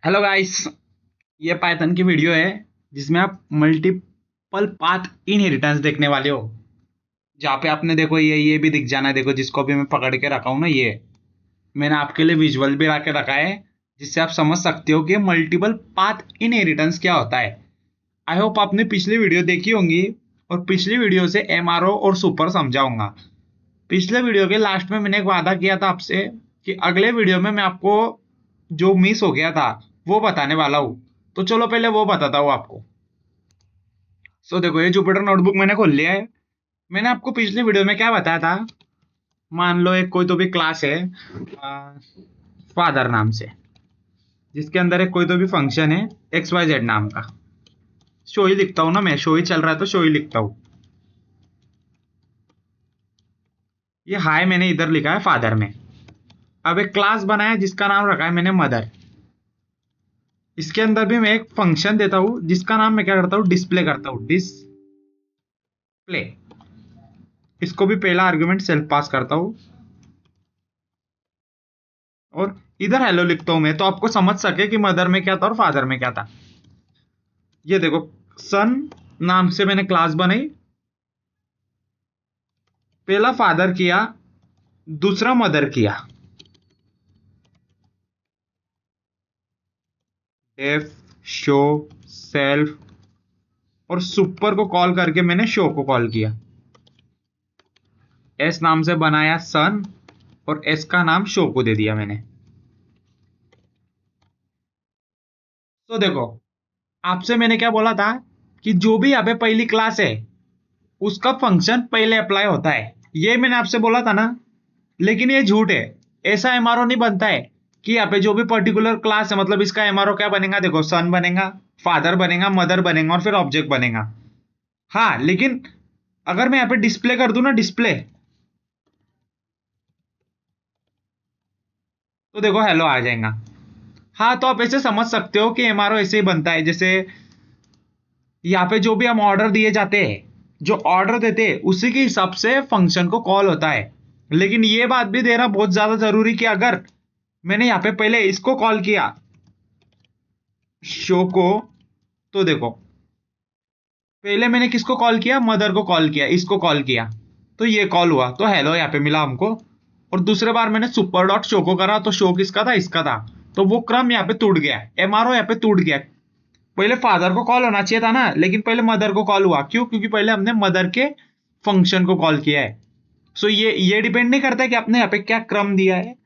Hello guys. ये Python की video है जिसमें आप मल्टीपल पाथ इनहेरिटेंस देखने वाले हो। जहाँ पे आपने देखो ये भी दिख जाना है। देखो जिसको भी मैं पकड़ के रखा हूँ ना, ये मैंने आपके लिए विजुअल भी ला के रखा है जिससे आप समझ सकते हो कि मल्टीपल पाथ इनहेरिटेंस क्या होता है। आई होप आपने पिछली वीडियो देखी होंगी और पिछली वीडियो से एमआरओ और सुपर समझाऊंगा। पिछले वीडियो के लास्ट में मैंने एक वादा किया था आपसे कि अगले वीडियो में मैं आपको जो मिस हो गया था वो बताने वाला हूँ। तो चलो पहले वो बताता हूँ आपको। देखो, ये जुपिटर नोटबुक मैंने खोल लिया है। मैंने आपको पिछली वीडियो में क्या बताया था। मान लो एक कोई तो भी क्लास है फादर नाम से, जिसके अंदर एक कोई तो भी फंक्शन है एक्स वाई जेड नाम का। शो ही लिखता हूँ ना, मैं शो ही चल रहा है तो शो ही लिखता हूँ। ये हाय मैंने इधर लिखा है फादर में। अब एक क्लास बनाया जिसका नाम रखा है मैंने मदर। इसके अंदर भी मैं एक फंक्शन देता हूँ जिसका नाम मैं क्या करता हूँ, डिस्प्ले करता हूँ, डिस्प्ले। इसको भी पहला आर्गुमेंट सेल्फ पास करता हूँ और इधर हेलो लिखता हूं मैं, तो आपको समझ सके कि मदर में क्या था और फादर में क्या था। ये देखो, सन नाम से मैंने क्लास बनाई। पहला फादर किया, दूसरा मदर किया। डेफ, शो, सेल्फ और सुपर को कॉल करके मैंने शो को कॉल किया। एस नाम से बनाया सन और एस का नाम शो को दे दिया मैंने। तो देखो, आपसे मैंने क्या बोला था कि जो भी यहाँ पे पहली क्लास है उसका फंक्शन पहले अप्लाई होता है। ये मैंने आपसे बोला था ना। लेकिन ये झूठ है। ऐसा एमआरओ नहीं बनता है कि यहाँ पे जो भी पर्टिकुलर क्लास है, मतलब इसका एमआरओ क्या बनेगा, देखो सन बनेगा, फादर बनेगा, मदर बनेगा और फिर ऑब्जेक्ट बनेगा। हाँ, लेकिन अगर मैं यहाँ पे डिस्प्ले कर दूं ना, डिस्प्ले, तो देखो हेलो आ जाएगा। हाँ, तो आप ऐसे समझ सकते हो कि एमआरओ ऐसे ही बनता है। जैसे यहाँ पे जो भी हम ऑर्डर दिए जाते हैं, जो ऑर्डर देते हैं उसी के हिसाब से फंक्शन को कॉल होता है। लेकिन ये बात भी देना बहुत ज्यादा जरूरी कि अगर मैंने यहाँ पे पहले इसको कॉल किया, शो को, तो देखो पहले मैंने किसको कॉल किया, मदर को कॉल किया, इसको कॉल किया, तो ये कॉल हुआ, तो हेलो यहाँ पे मिला हमको। और दूसरे बार मैंने सुपर डॉट शो को करा तो शो किसका था, इसका था। तो वो क्रम यहाँ पे टूट गया, एमआरओ यहाँ पे टूट गया। पहले फादर को कॉल होना चाहिए था ना, लेकिन पहले मदर को कॉल हुआ। क्यों? क्योंकि पहले हमने मदर के फंक्शन को कॉल किया है। ये डिपेंड नहीं करता कि आपने यहाँ पे क्या क्रम दिया है।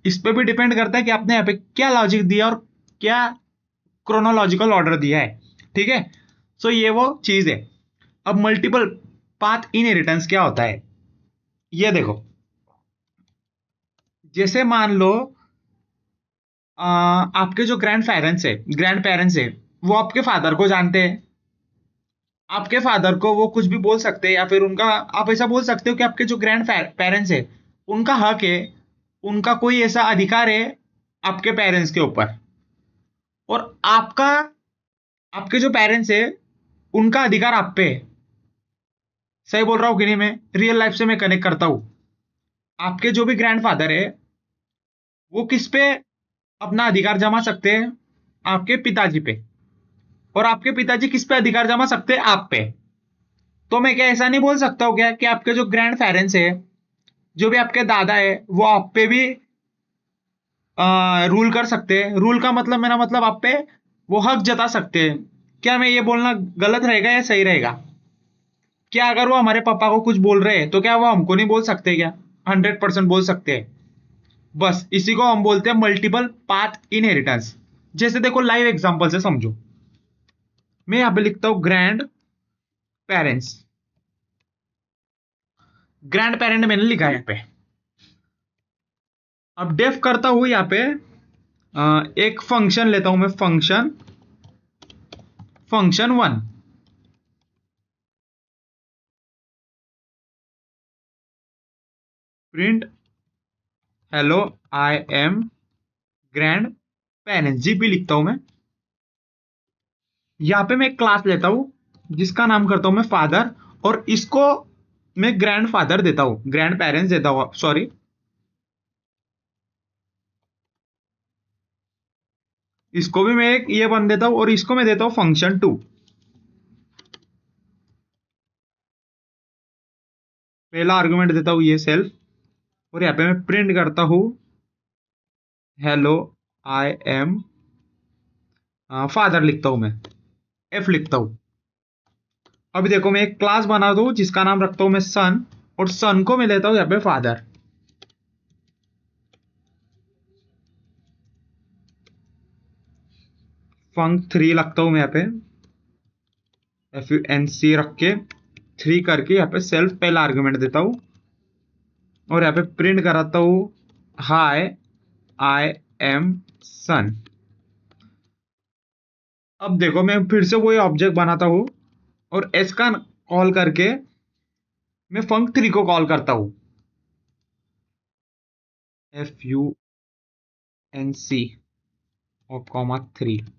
इस पे भी डिपेंड करता है कि आपने यहाँ पे क्या लॉजिक दिया और क्या क्रोनोलॉजिकल ऑर्डर दिया है। ठीक है। ये वो चीज है। अब मल्टीपल पाथ इनहेरिटेंस क्या होता है, ये देखो। जैसे मान लो आपके जो ग्रैंड पेरेंट्स है वो आपके फादर को जानते हैं। आपके फादर को वो कुछ भी बोल सकते हैं, या फिर उनका, आप ऐसा बोल सकते हो कि आपके जो ग्रैंड पेरेंट्स है उनका हक है, उनका कोई ऐसा अधिकार है आपके पेरेंट्स के ऊपर। और आपका, आपके जो पेरेंट्स है उनका अधिकार आप पे है। सही बोल रहा हूं कि नहीं? मैं रियल लाइफ से मैं कनेक्ट करता हूं। आपके जो भी ग्रैंडफादर है वो किस पे अपना अधिकार जमा सकते हैं, आपके पिताजी पे। और आपके पिताजी किस पे अधिकार जमा सकते हैं, आप पे। तो मैं क्या ऐसा नहीं बोल सकता हूँ क्या कि आपके जो ग्रैंड पेरेंट्स है, जो भी आपके दादा है, वो आप पे भी रूल कर सकते हैं। रूल का मतलब, मेरा मतलब आप पे वो हक जता सकते हैं। क्या मैं ये बोलना गलत रहेगा या सही रहेगा? क्या अगर वो हमारे पापा को कुछ बोल रहे हैं तो क्या वो हमको नहीं बोल सकते क्या? 100% बोल सकते हैं। बस इसी को हम बोलते हैं मल्टीपल पाथ इनहेरिटेंस। जैसे देखो, लाइव एग्जांपल से समझो। मैं यहां पे लिखता हूं ग्रैंड पेरेंट्स। ग्रैंड पेरेंट मैंने लिखा है यहाँ पे। अब डेफ करता हूं यहाँ पे एक फंक्शन लेता हूं मैं, function function one. Print hello I am grand parents, GP लिखता हूं मैं। यहाँ पे मैं एक क्लास लेता हूं जिसका नाम करता हूं मैं फादर, और इसको मैं ग्रैंड फादर देता हूं, ग्रैंड पेरेंट्स देता हूं, सॉरी। इसको भी मैं एक ये बन देता हूं और इसको मैं देता हूं function2। पहला आर्गुमेंट देता हूं ये सेल्फ, और यहाँ पे मैं प्रिंट करता हूं हेलो आई एम फादर, लिखता हूं मैं, एफ लिखता हूं। अभी देखो मैं एक क्लास बना दूं जिसका नाम रखता हूं मैं सन, और सन को मैं लेता हूं यहाँ पे फादर। func3 लगता हूं मैं यहाँ पे, func रख के 3 करके यहाँ पे सेल्फ पहला आर्गुमेंट देता हूं, और यहाँ पे प्रिंट कराता हूं हाय आई एम सन। अब देखो मैं फिर से वही ऑब्जेक्ट बनाता हूं, और एस का कॉल करके मैं func3 को कॉल करता हूं, func और कॉमा 3।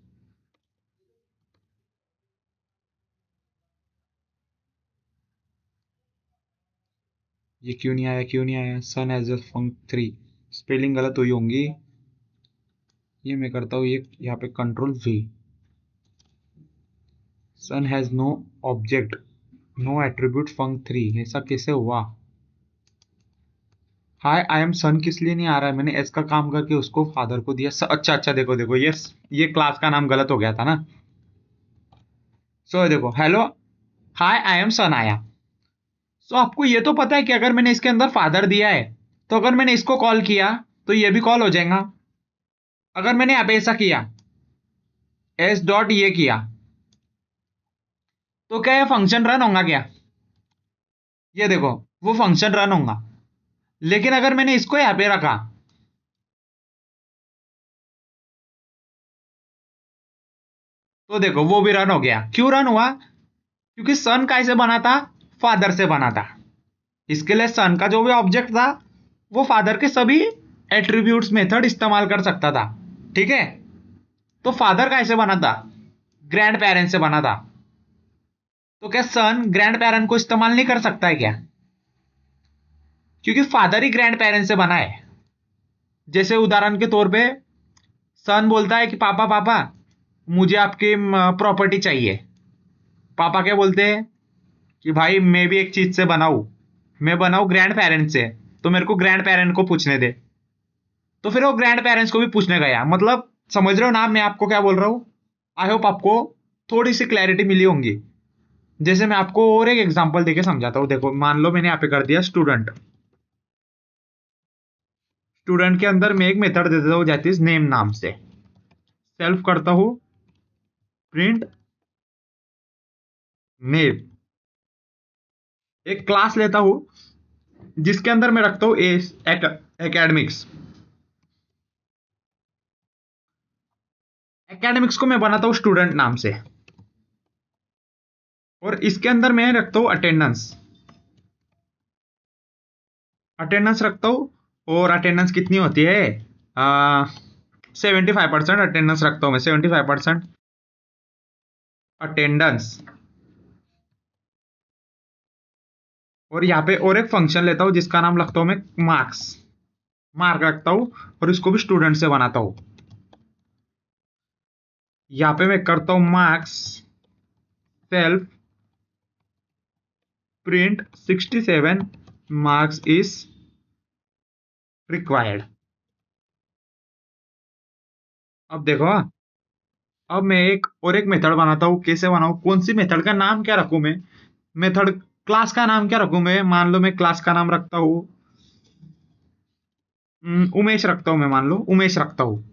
ये क्यों नहीं आया, क्यों नहीं आया? सन एज ए func3, स्पेलिंग गलत हुई होंगी। ये मैं करता हूँ ये यहाँ पे Ctrl+V। Sun has no object, no attribute func3, ऐसा कैसे हुआ? हाय आई एम सन किस लिए नहीं आ रहा है? मैंने एस का काम करके उसको फादर को दिया। अच्छा अच्छा, देखो देखो, ये क्लास का नाम गलत हो गया था ना। सो देखो हेलो हाय आई एम सन आया। सो आपको ये तो पता है कि अगर मैंने इसके अंदर फादर दिया है, तो अगर मैंने इसको कॉल किया तो ये भी कॉल हो जाएगा। अगर मैंने यहाँ पे ऐसा किया, एस डॉट ये किया, तो क्या ये फंक्शन रन होगा क्या? ये देखो वो फंक्शन रन होगा। लेकिन अगर मैंने इसको यहाँ पे रखा, तो देखो वो भी रन हो गया। क्यों रन हुआ? क्योंकि सन कैसे बना था? फादर से बना था। इसके लिए सन का जो भी ऑब्जेक्ट था वो फादर के सभी एट्रीब्यूट्स मेथड इस्तेमाल कर सकता था। ठीक है, तो फादर कैसे बना था? ग्रैंड पेरेंट से बना था। तो क्या सन ग्रैंड पेरेंट को इस्तेमाल नहीं कर सकता है क्या? क्योंकि फादर ही ग्रैंड पेरेंट से बना है। जैसे उदाहरण के तौर पे सन बोलता है कि पापा पापा मुझे आपकी प्रॉपर्टी चाहिए। पापा क्या बोलते हैं कि भाई मैं भी एक चीज से बनाऊं, मैं बनाऊं ग्रैंड पेरेंट से, तो मेरे को ग्रैंड पेरेंट को पूछने दे। तो फिर वो ग्रैंड पेरेंट्स को भी पूछने गया। मतलब समझ रहे हो ना मैं आपको क्या बोल रहा हूं? आई होप आपको थोड़ी सी क्लैरिटी मिली होंगी। जैसे मैं आपको और एक एग्जांपल देके समझाता हूँ। देखो मान लो मैंने यहाँ पे कर दिया स्टूडेंट। स्टूडेंट के अंदर मैं एक मेथड दे देता हूँ दैट इज नेम नाम से। सेल्फ करता हूँ प्रिंट नेम। एक क्लास लेता हूँ जिसके अंदर मैं रखता हूँ एकेडमिक्स। एकेडमिक्स को मैं बनाता हूँ स्टूडेंट नाम से, और इसके अंदर मैं रखता हूँ अटेंडेंस। अटेंडेंस रखता हूँ, और अटेंडेंस कितनी होती है? 75% अटेंडेंस रखता हूँ मैं, 75% अटेंडेंस। और यहाँ पे और एक फंक्शन लेता हूँ जिसका नाम रखता हूँ मैं मार्क्स। मार्क रखता हूँ और इसको भी स्टूडेंट से बनाता हूँ। यहाँ पे मैं करता हूँ marks self print 67 marks is required. अब देखो अब मैं एक और एक मेथड बनाता हूँ। कैसे बनाऊँ? कौन सी मेथड का नाम क्या रखूँ मैं? मेथड क्लास का नाम क्या रखूँ मैं? मान लो मैं क्लास का नाम रखता हूँ उमेश रखता हूँ मैं। मान लो उमेश रखता हूँ।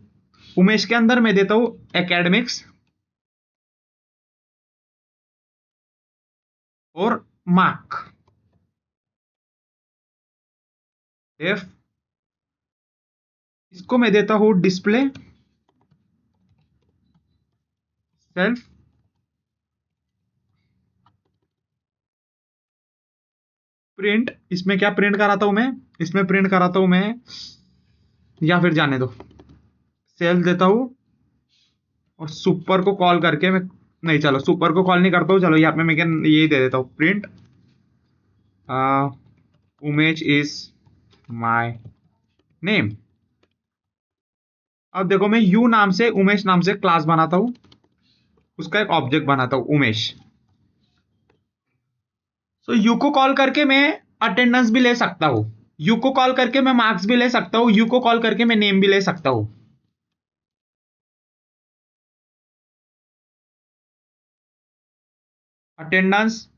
उमेश के अंदर मैं देता हूँ एकेडमिक्स और मार्क। एफ इसको मैं देता हूँ डिस्प्ले सेल्फ प्रिंट। इसमें क्या प्रिंट कराता हूं मैं? इसमें प्रिंट कराता हूं मैं, या फिर जाने दो, सेल्फ देता हूं और सुपर को कॉल करके मैं, नहीं चलो सुपर को कॉल नहीं करता हूं, चलो यहाँ पे मैं क्या यही दे देता हूं print Umesh is my name. अब देखो मैं यू नाम से, उमेश नाम से क्लास बनाता हूं, उसका एक ऑब्जेक्ट बनाता हूं उमेश। तो यू को कॉल करके मैं अटेंडेंस भी ले सकता हूं, यू को कॉल करके मैं मार्क्स भी ले सकता हूं, यू को कॉल करके मैं नेम भी ले सकता हूं। अटेंडेंस,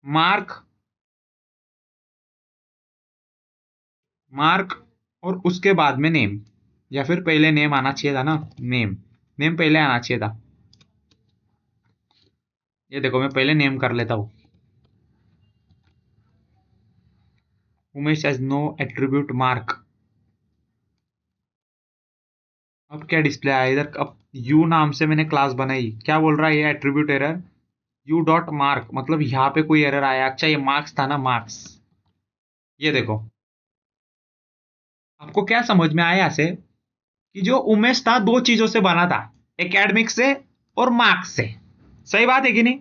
मार्क, मार्क, और उसके बाद में नेम, या फिर पहले नेम आना चाहिए था ना, नेम, नेम पहले आना चाहिए था। ये देखो मैं पहले नेम कर लेता हूं, Umesh has no attribute mark. अब क्या डिस्प्ले आया इधर, अब यू नाम से मैंने क्लास बनाई, क्या बोल रहा है ये, attribute error U dot mark, मतलब यहाँ पे कोई एरर आया। अच्छा ये मार्क्स था ना, मार्क्स। ये देखो आपको क्या समझ में आया ऐसे, कि जो उमेश था दो चीजों से बना था, एकेडमिक से और मार्क्स से। सही बात है कि नहीं?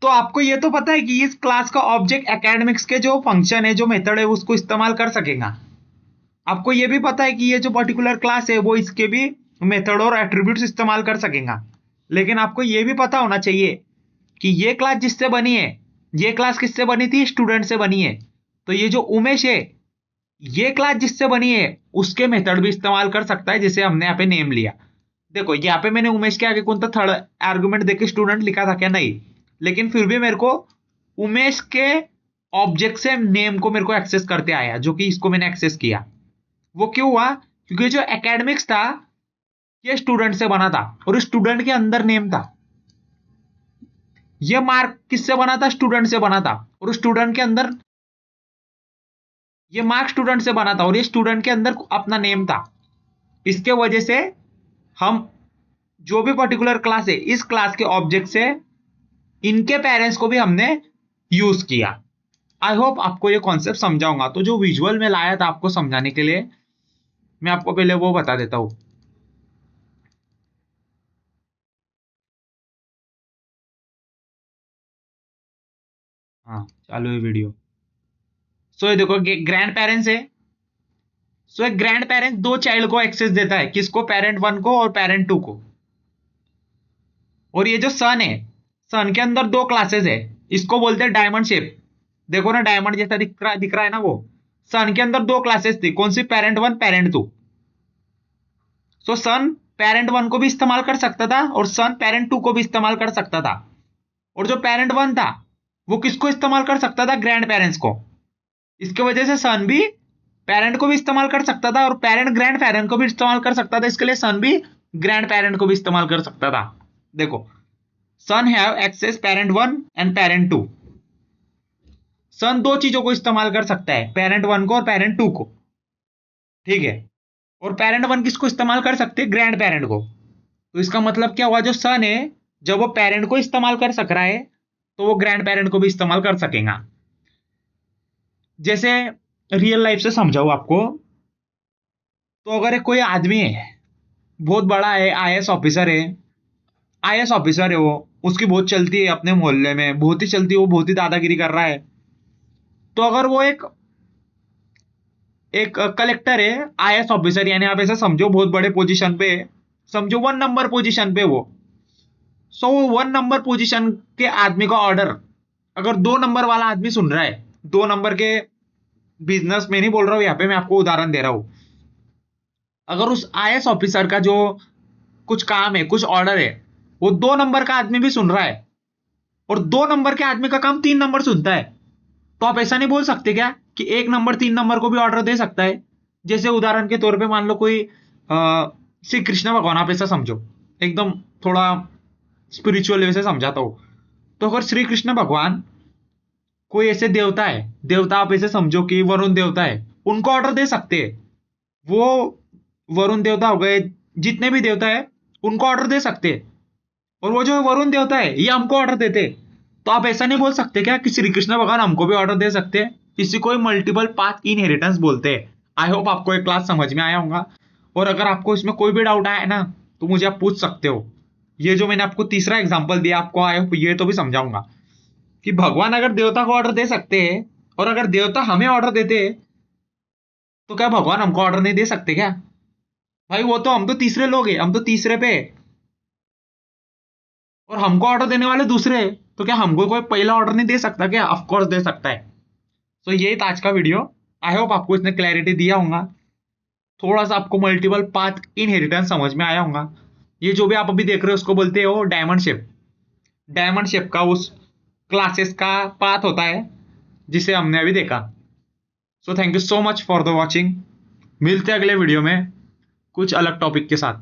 तो आपको ये तो पता है कि इस क्लास का ऑब्जेक्ट एकेडमिक्स के जो फंक्शन है, जो मेथड है, उसको इस्तेमाल कर सकेगा। आपको ये भी पता है कि ये जो पर्टिकुलर क्लास है वो इसके भी मेथड और एट्रीब्यूट्स इस्तेमाल कर सकेगा। लेकिन आपको ये भी पता होना चाहिए कि ये क्लास जिससे बनी है, ये क्लास किससे बनी थी, स्टूडेंट से बनी है। तो ये जो उमेश है, ये क्लास जिससे बनी है उसके मेथड भी इस्तेमाल कर सकता है, जिसे हमने यहाँ पे नेम लिया। देखो यहाँ पे मैंने उमेश के आगे कौन सा थर्ड आर्गुमेंट देके स्टूडेंट लिखा था क्या? नहीं। लेकिन फिर भी मेरे को उमेश के ऑब्जेक्ट से नेम को मेरे को एक्सेस करते आया, जो कि इसको मैंने एक्सेस किया। वो क्यों हुआ? क्योंकि जो एकेडमिक्स था ये स्टूडेंट से बना था, और स्टूडेंट के अंदर नेम था। ये मार्क किससे बना था? स्टूडेंट से बना था, और स्टूडेंट के अंदर ये मार्क स्टूडेंट से बना था, और ये स्टूडेंट के अंदर अपना नेम था। इसके वजह से हम जो भी पर्टिकुलर क्लास है, इस क्लास के ऑब्जेक्ट से इनके पेरेंट्स को भी हमने यूज किया। आई होप आपको ये कॉन्सेप्ट समझाऊंगा। तो जो विजुअल में लाया था आपको समझाने के लिए, मैं आपको पहले वो बता देता हूं। हाँ चालू है वीडियो। सो ये देखो ग्रैंड पेरेंट्स है। सो एक ग्रैंड पेरेंट दो चाइल्ड को एक्सेस देता है, किसको? पेरेंट वन को और पेरेंट टू को। और ये जो सन है, सन के अंदर दो क्लासेस है, इसको बोलते हैं डायमंड शेप। देखो ना डायमंड जैसा दिख रहा है ना वो। सन के अंदर दो क्लासेस थी, कौन सी? Parent one, parent two. So son parent one को भी इस्तेमाल कर सकता था, और सन पेरेंट टू को भी इस्तेमाल कर सकता था। और जो पेरेंट वन था वो किसको इस्तेमाल कर सकता था? ग्रैंड पेरेंट्स को। इसके वजह से सन भी पेरेंट को भी इस्तेमाल कर सकता था, और पेरेंट ग्रैंड पेरेंट को भी इस्तेमाल कर सकता था। इसके लिए सन भी ग्रैंड पेरेंट को भी इस्तेमाल कर सकता था। देखो son have access parent one and parent two. Son दो चीजों को इस्तेमाल कर सकता है, पेरेंट वन को और पेरेंट टू को। ठीक है। और पेरेंट वन किसको इस्तेमाल कर सकते हैं? ग्रैंड पेरेंट को। तो इसका मतलब क्या हुआ, जो सन है जब वो पेरेंट को इस्तेमाल कर सक रहा है, तो वो ग्रैंड पेरेंट को भी इस्तेमाल कर सकेगा। जैसे रियल लाइफ से समझाऊ आपको, तो अगर एक कोई आदमी है, बहुत बड़ा है, आईएएस ऑफिसर है, आईएएस ऑफिसर है वो, उसकी बहुत चलती है अपने मोहल्ले में, बहुत ही चलती है, वो बहुत ही दादागिरी कर रहा है। तो अगर वो एक एक कलेक्टर है, आईएएस ऑफिसर, यानी आप ऐसा समझो बहुत बड़े पोजीशन पे है, समझो 1 नंबर पोजीशन पे वो। सो वो 1 नंबर पोजीशन के आदमी का ऑर्डर अगर 2 नंबर वाला आदमी सुन रहा है, 2 नंबर के बिजनेस में नहीं बोल रहा हूं यहाँ पे, मैं आपको उदाहरण दे रहा हूं। अगर उस आईएएस ऑफिसर का जो कुछ काम है, कुछ ऑर्डर है, वो 2 नंबर का आदमी भी सुन रहा है, और 2 नंबर के आदमी का काम 3 नंबर सुनता है, तो आप ऐसा नहीं बोल सकते क्या कि 1 नंबर 3 नंबर को भी ऑर्डर दे सकता है? जैसे उदाहरण के तौर पे मान लो कोई श्री कृष्ण भगवान, आप ऐसा समझो, एकदम थोड़ा स्पिरिचुअल वे से समझाता हूं। तो अगर श्री कृष्ण भगवान कोई ऐसे देवता है, देवता आप ऐसे समझो कि वरुण देवता है, उनको ऑर्डर दे सकते हैं। वो वरुण देवता हो गए, जितने भी देवता है उनको ऑर्डर दे सकते हैं। और वो जो वरुण देवता है ये हमको ऑर्डर देते। तो आप ऐसा नहीं बोल सकते क्या कि श्री कृष्ण भगवान हमको भी ऑर्डर दे सकते हैं? इसी को मल्टीपल पाथ इनहेरिटेंस बोलते हैं। आई होप आपको एक क्लास समझ में आया होगा। और अगर आपको इसमें कोई भी डाउट आया ना, तो मुझे आप पूछ सकते हो। ये जो मैंने आपको तीसरा एग्जाम्पल दिया, आपको आई होप ये तो भी समझाऊंगा कि भगवान अगर देवता को ऑर्डर दे सकते हैं, और अगर देवता हमें ऑर्डर देते हैं, तो क्या भगवान हमको ऑर्डर नहीं दे सकते क्या? भाई वो तो हम तो तीसरे लोग हैं, हम तो तीसरे पे हैं, और हमको ऑर्डर देने वाले दूसरे हैं। तो क्या हमको कोई पहला ऑर्डर नहीं दे सकता क्या? ऑफकोर्स दे सकता है। तो यही था आज का वीडियो। आई होप आपको इसने क्लैरिटी दिया होगा, थोड़ा सा आपको मल्टीपल पाथ इनहेरिटेंस समझ में आया होगा। ये जो भी आप अभी देख रहे हो उसको बोलते हो डायमंड शेप। डायमंड शेप का उस क्लासेस का पाथ होता है जिसे हमने अभी देखा। So thank you so much for the watching. मिलते हैं अगले वीडियो में कुछ अलग टॉपिक के साथ।